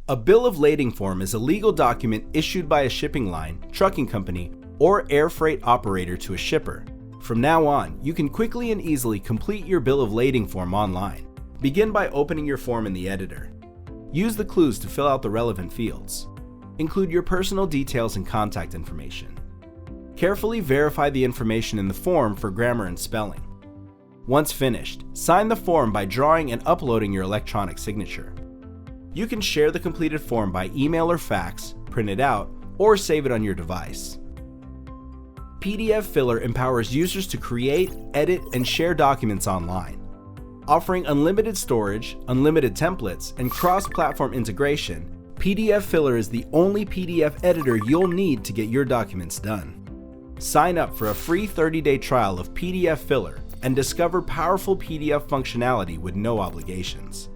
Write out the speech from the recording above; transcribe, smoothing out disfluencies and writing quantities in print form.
A bill of lading form is a legal document issued by a shipping line, trucking company, or air freight operator to a shipper. From now on, you can quickly and easily complete your bill of lading form online. Begin by opening your form in the editor. Use the clues to fill out the relevant fields. Include your personal details and contact information. Carefully verify the information in the form for grammar and spelling. Once finished, sign the form by drawing and uploading your electronic signature. You can share the completed form by email or fax, print it out, or save it on your device. pdfFiller empowers users to create, edit, and share documents online. Offering unlimited storage, unlimited templates, and cross-platform integration, pdfFiller is the only PDF editor you'll need to get your documents done. Sign up for a free 30-day trial of pdfFiller and discover powerful PDF functionality with no obligations.